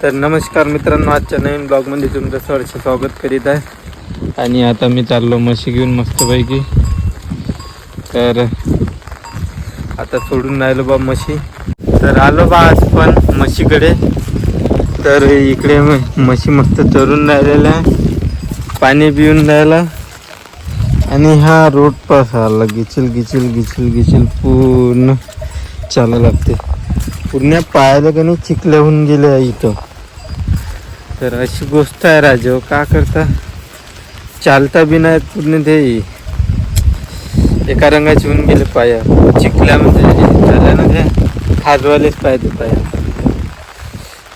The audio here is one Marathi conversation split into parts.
तर नमस्कार मित्रांनो, आजच्या नवीन ब्लॉगमध्ये तुमचं सहर्ष स्वागत करीत आहे. आणि आता मी चाललो म्हशी घेऊन मस्तपैकी. तर आता सोडून राहिलो बा म्हशी. तर आलो बा आज पण म्हशीकडे. तर इकडे म्हशी मस्त चरून राहिलेल्या आहे, पाणी पिऊन राहिला. आणि हा रोड पास आला, गिचिल गिचिल गिचिल गिचिल पूर्ण चालायला लागते. पूर्ण पायाला का नाही चिखले होऊन गेले आहे इथं. तर अशी गोष्ट आहे राजो, का करता चालता बी नाही. पूर्ण ते एका रंगाचे होऊन गेले पाया चिखल्यामध्ये झाल्या ना, ते खाजवालेच पाहिजे पाया.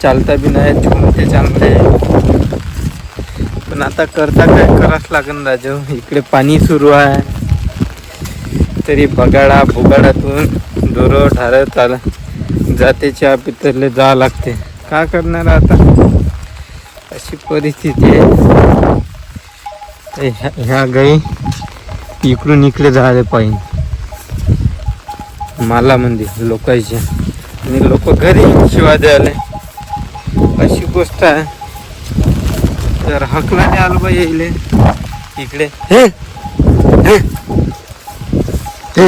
चालता बी नाही, झुमते चांगले. पण आता करता काय करावंच लागेल राजो. इकडे पाणी सुरू आहे तरी बगाडा बुगाडातून ढोरं ढारं चाल जाते, चहा पितरले जावं लागते. का करणार आता, अशी परिस्थिती आहे. ह्या गाई इकडून इकडे जायला पाहिजे मालामध्ये लोकांची, आणि लोक घरी शिवाय द्यायला. अशी गोष्ट आहे. तर हकलाने आलो बा येईल इकडे. हे हे हे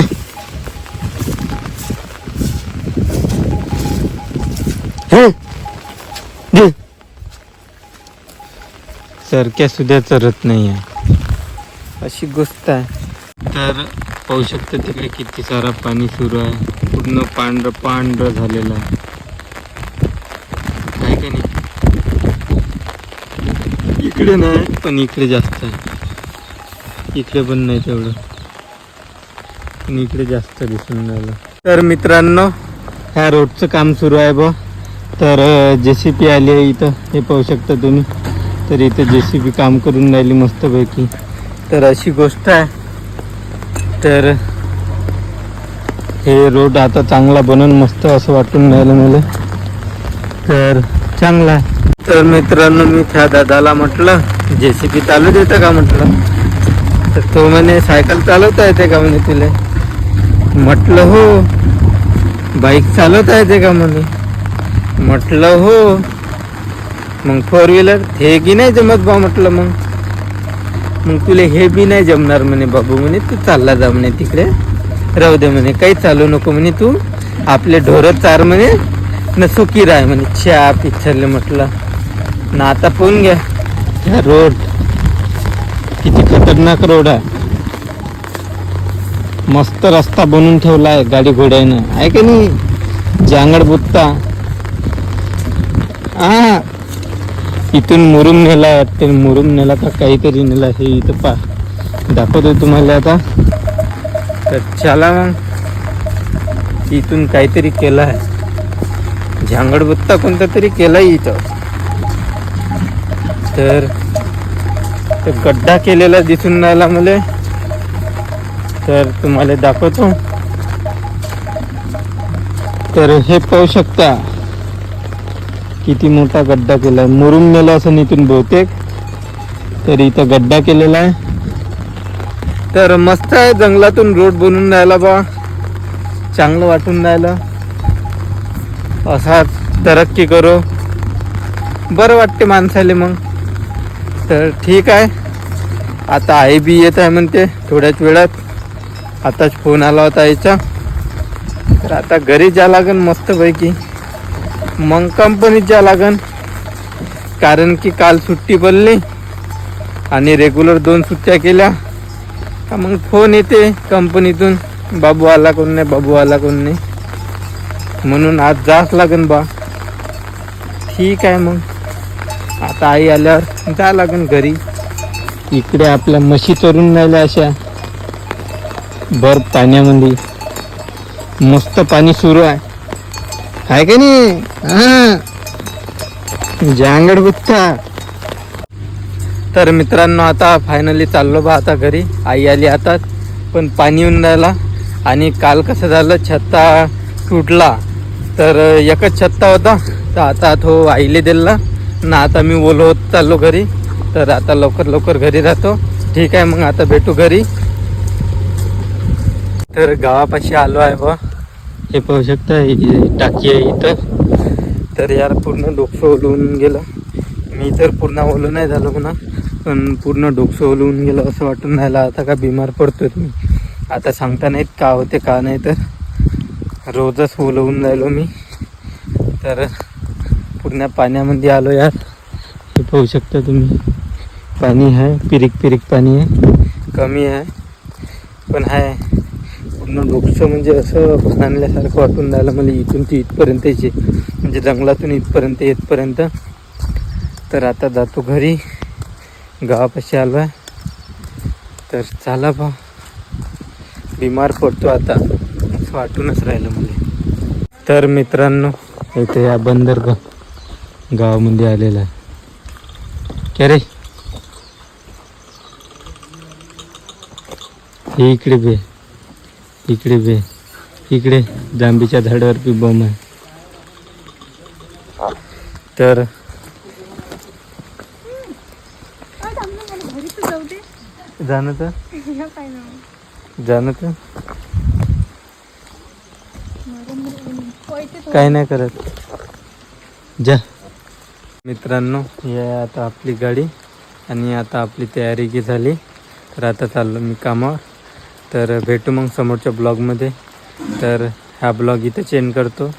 हे सरक्या सुद्धा चरत नाही आहे, अशी गोष्ट आहे. तर पाहू शकतो तिकडे किती सारा पाणी सुरू आहे. पूर्ण पांढरं पांढरं झालेलं आहे, काय का नाही. इकडे नाही पण इकडे जास्त आहे. इकडे पण नाही तेवढं, पण इकडे जास्त दिसून राहिलं. तर मित्रांनो, ह्या रोडचं काम सुरू आहे बा. तर JCB आली आहे इथं, हे पाहू शकता तुम्ही. तर इथं JCB काम करून राहिली मस्तपैकी. तर अशी गोष्ट आहे. तर हे रोड आता चांगला बनवून मस्त असं वाटून राहिलं मला. तर चांगला आहे. तर मित्रांनो, मी त्या दादाला म्हटलं JCB चालू देतं का म्हटलं. तर तो म्हणे सायकल चालवता येते का म्हणे तुला. म्हटलं हो. बाईक चालवता येते का म्हणे. म्हटलं हो. मग 4 व्हीलर हे की नाही जमत बा म्हटलं. मग तुला हे बी नाही जमणार म्हणे बाबू म्हणे. तू चालला जा म्हणे तिकडे, राहू दे म्हणे, काही चालू नको म्हणे. तू आपले ढोरं चार म्हणे न सुखी राह म्हणे. चहा पिच्छरले म्हटलं ना. आता पाहून घ्या ह्या रोड किती खतरनाक रोड आहे. मस्त रस्ता बनवून ठेवला आहे गाडी घोड्यानं, आहे का नाही. जांगड बुत्ता. हा, इथून मुरुम नेला वाटते. मुरुम नेला का काहीतरी नेला, हे इथं पा दाखवतो तुम्हाला आता. तर चला मग, इथून काहीतरी केलं आहे. झांगडबुत्ता कोणता तरी केला इथं. तर गड्डा केलेला दिसून राहिला मला. तर तुम्हाला दाखवतो. तर हे पाहू शकता किती मोठा गड्डा केला आहे. मुरुम नेला असं इथून बहुतेक. तर इथं गड्डा केलेला आहे. तर मस्त आहे, जंगलातून रोड बनवून राहिला बा. चांगलं वाटून राहिलं. असा तरक्की करो, बरं वाटते माणसाले मग. तर ठीक आहे. आता आई बी येत आहे म्हणते थोड्याच वेळात. आताच फोन आला होता याचा. तर आता घरी जा लागन मस्तपैकी. मग कंपनीत जा लागन, कारण की काल सुट्टी पडली आणि रेग्युलर 2 सुट्ट्या केल्या का मग फोन येते कंपनीतून, बाबू आला कोण नाही, बाबू आला कोण नाही. म्हणून आज जाच लागन बा. ठीक आहे. मग आता आई आल्यावर जा लागन घरी. इकडे आपल्या म्हशी चरून राहिल्या अशा भर पाण्यामध्ये. मस्त पाणी सुरू आहे का नाही. हा, जांगड बुत्ता. तर मित्रांनो, आता फायनली चाललो बा आता घरी. आई आली आता, पण पाणी येऊन राहिला. आणि काल कसं झालं, छत्ता तुटला. तर एकच छत्ता होता. तर आता तो आईले दिला ना. आता मी ओलो होत चाललो घरी. तर आता लवकर घरी राहतो. ठीक आहे, मग आता भेटू घरी. तर गावापाशी आलो आहे बा. हे पाहू शकता, टाकी आहे इथं. तर यार पूर्ण डोकं ओलवून गेलं. मी तर पूर्ण ओलं नाही झालो म्हणा, पण पूर्ण डोकं ओलवून गेलं असं वाटून राहिलं. आता का बिमार पडतोय मी, आता सांगता नाहीत का होते का नाही, तर रोजच ओलवून राहिलो मी. तर पूर्ण पाण्यामध्ये आलो यार. हे पाहू शकता तुम्ही, पाणी आहे, पिरिक पिरिक पाणी आहे, कमी आहे पण आहे. पूर्ण डोकं म्हणजे असं भांडल्यासारखं वाटून राहिलं मला इथून ते इथपर्यंतचे, म्हणजे जंगलातून इथपर्यंत येतपर्यंत. तर आता जातो घरी, गावापाशी आलो आहे. तर चला बा, बिमार पडतो आता असं वाटूनच राहिलं मला. तर मित्रांनो, इथे या बंदर गावामध्ये आलेला आहे. क्या रे, हे इकडे बे, इकडे बे, इकडे जांबीच्या झाडावर बी बम आहे. तर जाणं तर काय नाही करत, जा. मित्रांनो, ही आहे आता आपली गाडी आणि आता आपली तयारी की झाली. तर आता चाललो मी कामावर. तर भेटू मग समोरच्या ब्लॉगमध्ये. तर हा ब्लॉग इथं चेंज करतो.